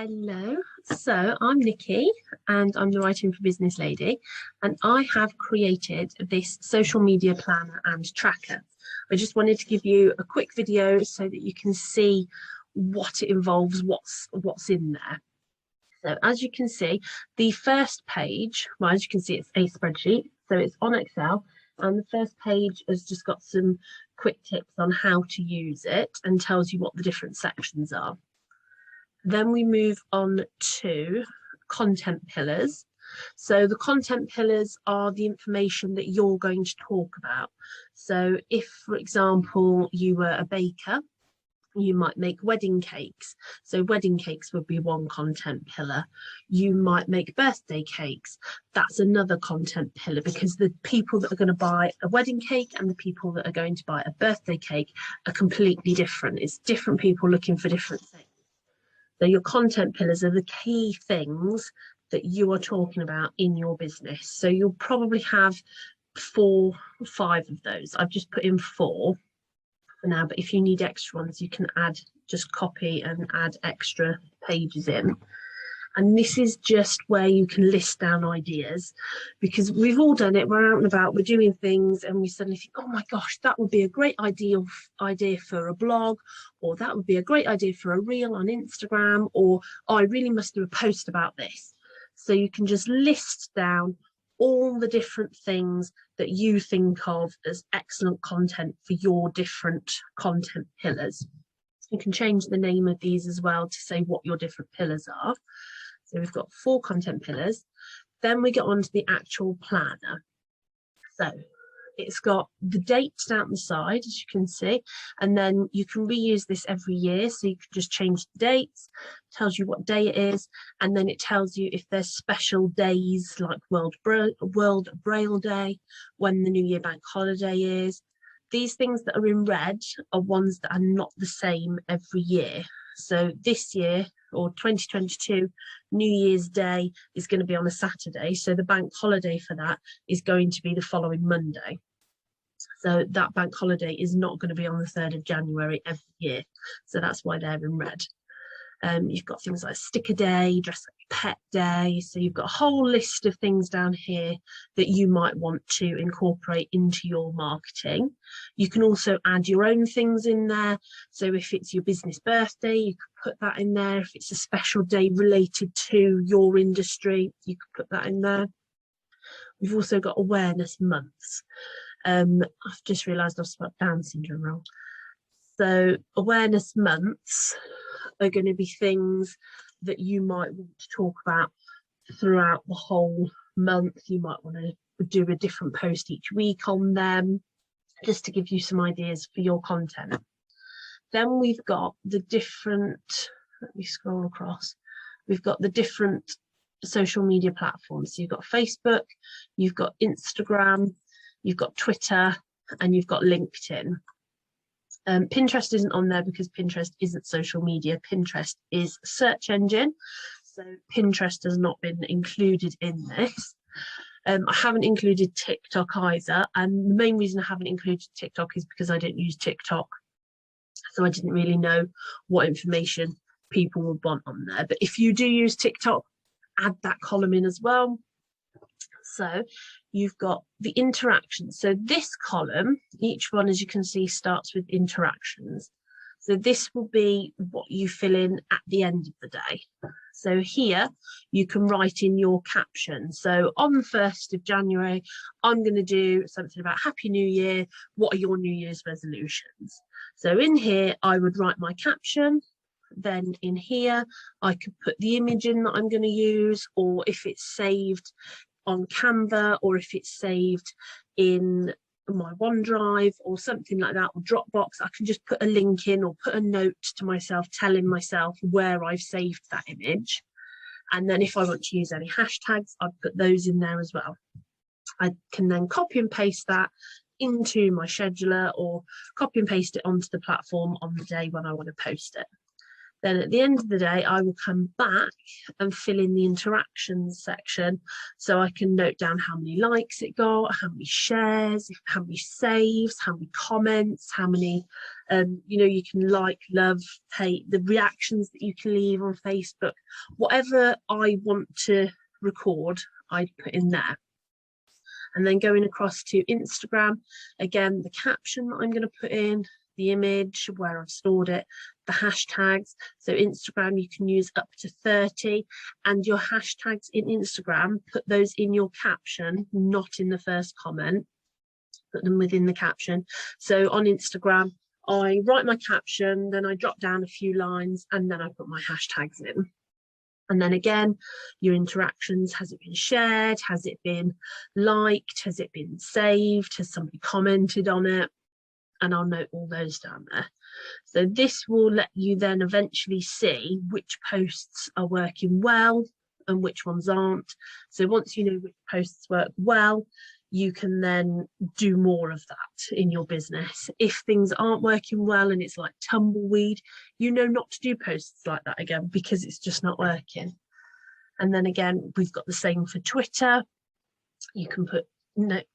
Hello, so I'm Nikki and I'm the Writing for Business lady, and I have created this social media planner and tracker. I just wanted to give you a quick video so that you can see what it involves, what's in there. So as you can see, the first page, well, as you can see, it's a spreadsheet, so it's on Excel, and the first page has just got some quick tips on how to use it and tells you what the different sections are. Then we move on to content pillars. So the content pillars are the information that you're going to talk about. So if, for example, you were a baker, you might make wedding cakes. So wedding cakes would be one content pillar. You might make birthday cakes. That's another content pillar, because the people that are going to buy a wedding cake and the people that are going to buy a birthday cake are completely different. It's different people looking for different things. So your content pillars are the key things that you are talking about in your business. So you'll probably have 4 or 5 of those. I've just put in 4 for now, but if you need extra ones, you can just copy and add extra pages in. And this is just where you can list down ideas, because we've all done it. We're out and about, we're doing things, and we suddenly think, oh my gosh, that would be a great idea for a blog, or that would be a great idea for a reel on Instagram, or oh, I really must do a post about this. So you can just list down all the different things that you think of as excellent content for your different content pillars. You can change the name of these as well to say what your different pillars are. So we've got 4 content pillars. Then we get on to the actual planner. So it's got the dates down the side, as you can see, and then you can reuse this every year. So you can just change the dates, tells you what day it is, and then it tells you if there's special days like World Braille Day, when the New Year bank holiday is. These things that are in red are ones that are not the same every year. So this year, or 2022, New Year's Day is going to be on a Saturday, so the bank holiday for that is going to be the following Monday. So that bank holiday is not going to be on the 3rd of January every year, so that's why they're in red. You've got things like sticker day, dress up your pet day, so you've got a whole list of things down here that you might want to incorporate into your marketing. You can also add your own things in there. So if it's your business birthday, you could put that in there. If it's a special day related to your industry, you could put that in there. We've also got awareness months. I've just realised I've spelled Down syndrome wrong. So awareness months are going to be things that you might want to talk about throughout the whole month. You might want to do a different post each week on them, just to give you some ideas for your content. Then we've got the different, let me scroll across, we've got the different social media platforms. So you've got Facebook, you've got Instagram, you've got Twitter, and you've got LinkedIn. Pinterest isn't on there because Pinterest isn't social media. Pinterest is a search engine, so Pinterest has not been included in this. I haven't included TikTok either, and the main reason I haven't included TikTok is because I don't use TikTok, so I didn't really know what information people would want on there. But if you do use TikTok, add that column in as well. So you've got the interactions. So this column, each one, as you can see, starts with interactions. So this will be what you fill in at the end of the day. So here you can write in your caption. So on the 1st of January, I'm going to do something about Happy New Year. What are your New Year's resolutions? So in here, I would write my caption. Then in here, I could put the image in that I'm going to use, or if it's saved on Canva, or if it's saved in my OneDrive or something like that, or Dropbox, I can just put a link in or put a note to myself telling myself where I've saved that image. And then if I want to use any hashtags, I'd put those in there as well. I can then copy and paste that into my scheduler, or copy and paste it onto the platform on the day when I want to post it. Then at the end of the day, I will come back and fill in the interactions section, so I can note down how many likes it got, how many shares, how many saves, how many comments, how many, you can like, love, hate, the reactions that you can leave on Facebook. Whatever I want to record, I put in there. And then going across to Instagram, again, the caption that I'm going to put in, the image, where I've stored it, the hashtags. So Instagram, you can use up to 30, and your hashtags in Instagram, put those in your caption, not in the first comment, put them within the caption. So on Instagram, I write my caption, then I drop down a few lines, and then I put my hashtags in. And then again, your interactions, has it been shared? Has it been liked? Has it been saved? Has somebody commented on it? And I'll note all those down there. So this will let you then eventually see which posts are working well and which ones aren't. So once you know which posts work well, you can then do more of that in your business. If things aren't working well and it's like tumbleweed, you know not to do posts like that again, because it's just not working. And then again, we've got the same for Twitter. You can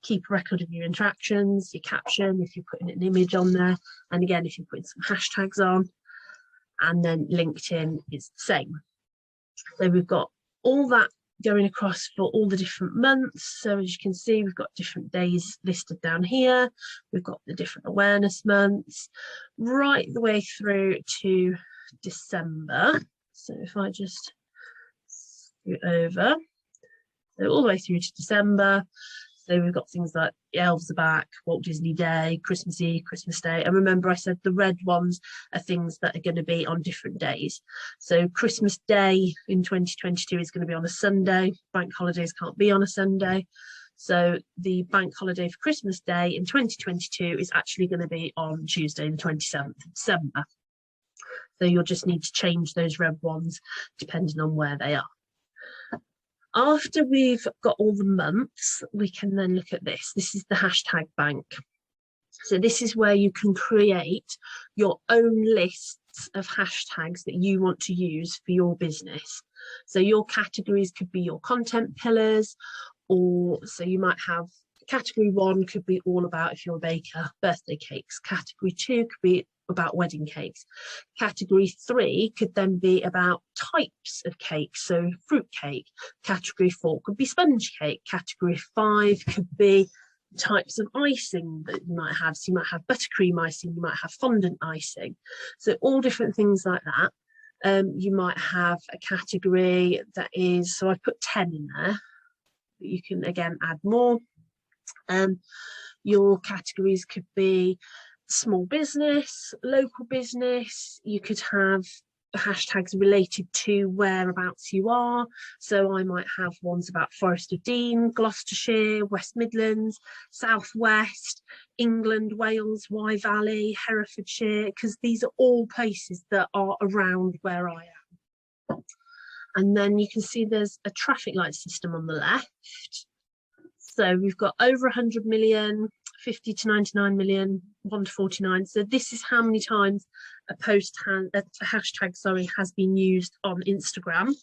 keep a record of your interactions, your caption, if you're putting an image on there, and again, if you're putting some hashtags on. And then LinkedIn is the same. So we've got all that going across for all the different months. So as you can see, we've got different days listed down here. We've got the different awareness months right the way through to December. So if I just scoot over, so all the way through to December. So we've got things like Elves Are Back, Walt Disney Day, Christmas Eve, Christmas Day. And remember, I said the red ones are things that are going to be on different days. So Christmas Day in 2022 is going to be on a Sunday. Bank holidays can't be on a Sunday. So the bank holiday for Christmas Day in 2022 is actually going to be on Tuesday, the 27th of December. So you'll just need to change those red ones depending on where they are. After we've got all the months, we can then look at this. This is the hashtag bank. So this is where you can create your own lists of hashtags that you want to use for your business. So your categories could be your content pillars, or so you might have category 1 could be all about, if you're a baker, birthday cakes. Category 2 could be about wedding cakes. Category 3 could then be about types of cakes, so fruit cake. Category 4 could be sponge cake. Category 5 could be types of icing that you might have. So you might have buttercream icing, you might have fondant icing. So all different things like that. You might have a category that is, so I put 10 in there, but you can again add more. Your categories could be small business, local business. You could have hashtags related to whereabouts you are. So I might have ones about Forest of Dean, Gloucestershire, West Midlands, South West, England, Wales, Wye Valley, Herefordshire, because these are all places that are around where I am. And then you can see there's a traffic light system on the left. So we've got over 100 million, 50 to 99 million, 1 to 49. So this is how many times a hashtag has been used on Instagram.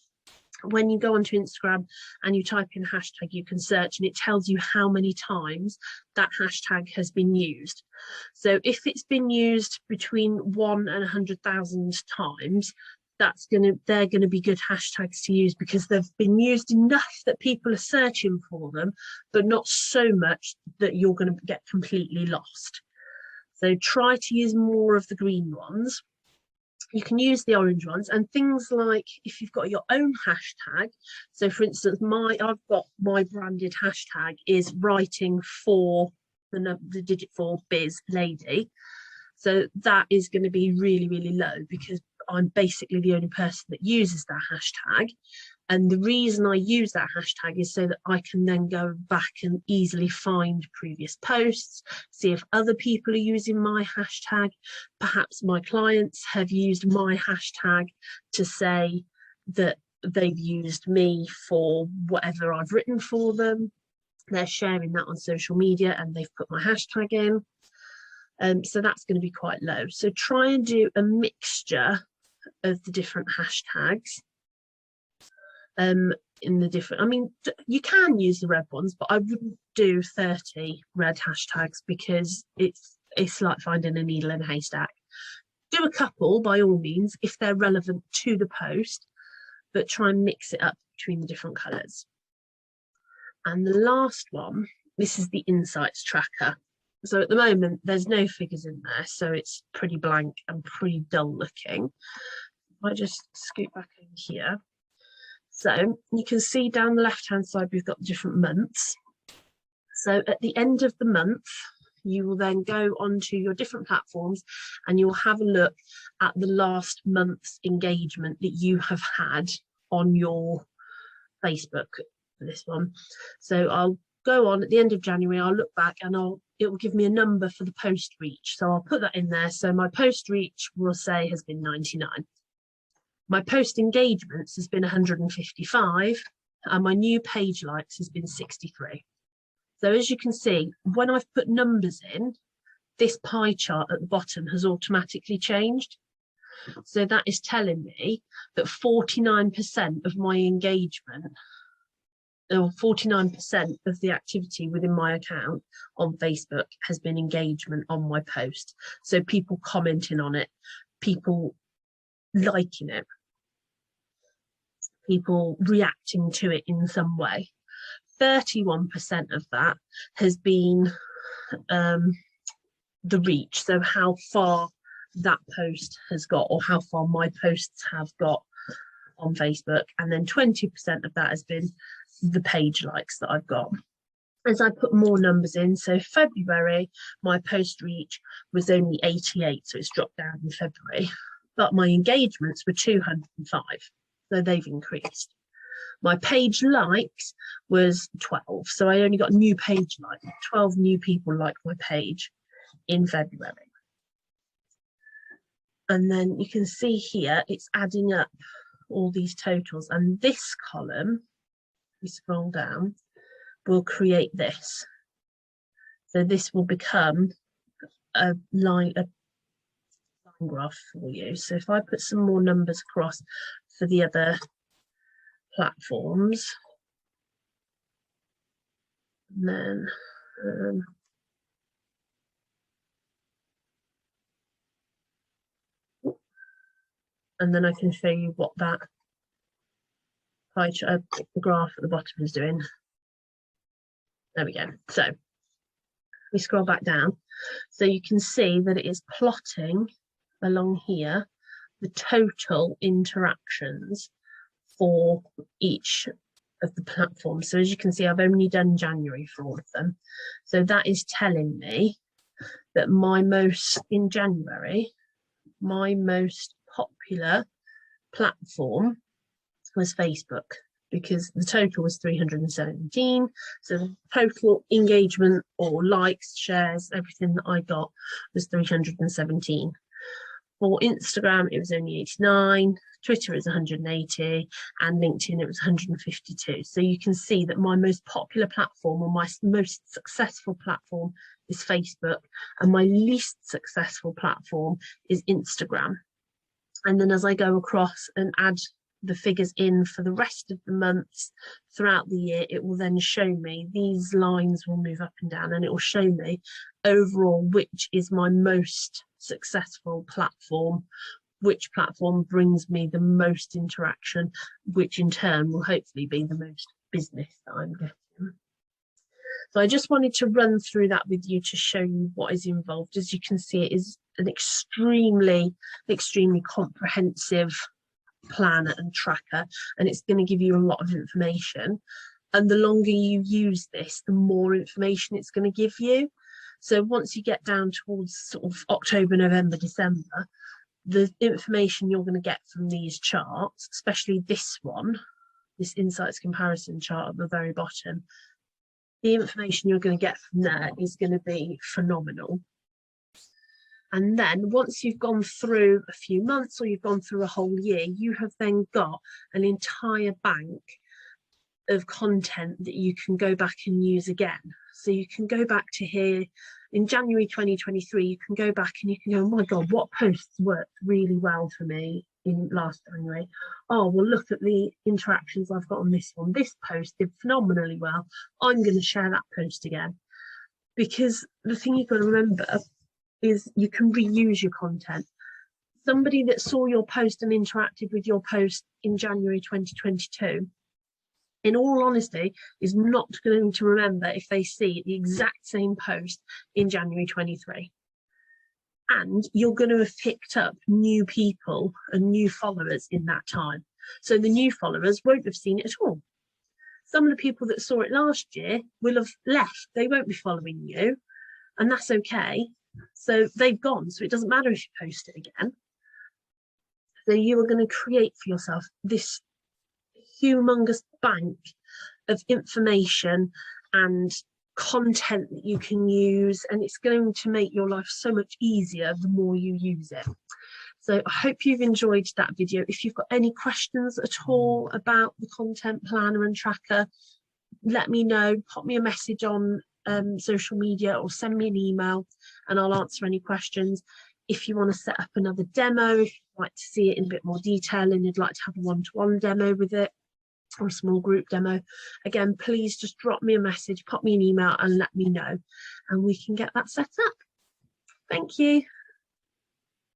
When you go onto Instagram and you type in hashtag, you can search and it tells you how many times that hashtag has been used. So if it's been used between 1 and 100,000 times, they're going to be good hashtags to use, because they've been used enough that people are searching for them, but not so much that you're going to get completely lost. So try to use more of the green ones. You can use the orange ones, and things like if you've got your own hashtag. So for instance, I've got my branded hashtag is writing for the digit 4 biz lady. So that is going to be really, really low, because I'm basically the only person that uses that hashtag. And the reason I use that hashtag is so that I can then go back and easily find previous posts, see if other people are using my hashtag. Perhaps my clients have used my hashtag to say that they've used me for whatever I've written for them. They're sharing that on social media and they've put my hashtag in. So that's going to be quite low. So try and do a mixture of the different hashtags. In the different, I mean, you can use the red ones, but I wouldn't do 30 red hashtags because it's like finding a needle in a haystack. Do a couple by all means if they're relevant to the post, but try and mix it up between the different colours. And the last one, this is the insights tracker. So at the moment, there's no figures in there, so it's pretty blank and pretty dull looking. If I just scoot back in here. So you can see down the left-hand side, we've got different months. So at the end of the month, you will then go onto your different platforms and you'll have a look at the last month's engagement that you have had on your Facebook for this one. So I'll go on at the end of January, I'll look back and it will give me a number for the post reach. So I'll put that in there. So my post reach will say has been 99. My post engagements has been 155 and my new page likes has been 63. So as you can see, when I've put numbers in, this pie chart at the bottom has automatically changed. So that is telling me that 49% of my engagement, or 49% of the activity within my account on Facebook has been engagement on my post. So people commenting on it, people liking it, people reacting to it in some way. 31% of that has been the reach, so how far that post has got or how far my posts have got on Facebook, and then 20% of that has been the page likes that I've got. As I put more numbers in, so February, my post reach was only 88, so it's dropped down in February, but my engagements were 205, so they've increased. My page likes was 12, so I only got new page likes. 12 new people liked my page in February. And then you can see here, it's adding up all these totals. And this column, if we scroll down, will create this. So this will become a line graph for you. So if I put some more numbers across for the other platforms, and then I can show you what that pie chart, the graph at the bottom is doing. There we go. So we scroll back down, so you can see that it is plotting along here the total interactions for each of the platforms. So as you can see, I've only done January for all of them. So that is telling me that in January, my most popular platform was Facebook, because the total was 317. So the total engagement or likes, shares, everything that I got was 317. For Instagram, it was only 89, Twitter is 180, and LinkedIn, it was 152. So you can see that my most popular platform or my most successful platform is Facebook, and my least successful platform is Instagram. And then as I go across and add the figures in for the rest of the months throughout the year, it will then show me, these lines will move up and down, and it will show me overall which is my most successful platform, which platform brings me the most interaction, which in turn will hopefully be the most business that I'm getting. So I just wanted to run through that with you to show you what is involved. As you can see, it is an extremely comprehensive planner and tracker, and it's going to give you a lot of information. And the longer you use this, the more information it's going to give you. So once you get down towards sort of October, November, December, the information you're going to get from these charts, especially this one, this insights comparison chart at the very bottom, the information you're going to get from there is going to be phenomenal. And then once you've gone through a few months or you've gone through a whole year, you have then got an entire bank of content that you can go back and use again. So you can go back to here in January 2023, you can go back and you can go, oh my God, what posts worked really well for me in last January. Oh, well, look at the interactions I've got on this one. This post did phenomenally well. I'm going to share that post again. Because the thing you've got to remember is you can reuse your content. Somebody that saw your post and interacted with your post in January 2022, in all honesty, is not going to remember if they see the exact same post in January 23. And you're going to have picked up new people and new followers in that time. So the new followers won't have seen it at all. Some of the people that saw it last year will have left. They won't be following you, and that's okay. So they've gone, so it doesn't matter if you post it again. So you are going to create for yourself this humongous bank of information and content that you can use, and it's going to make your life so much easier the more you use it. So I hope you've enjoyed that video. If you've got any questions at all about the content planner and tracker, let me know. Pop me a message on social media or send me an email and I'll answer any questions. If you want to set up another demo, if you'd like to see it in a bit more detail and you'd like to have a one-to-one demo with it or a small group demo, again, please just drop me a message, pop me an email and let me know and we can get that set up. Thank you.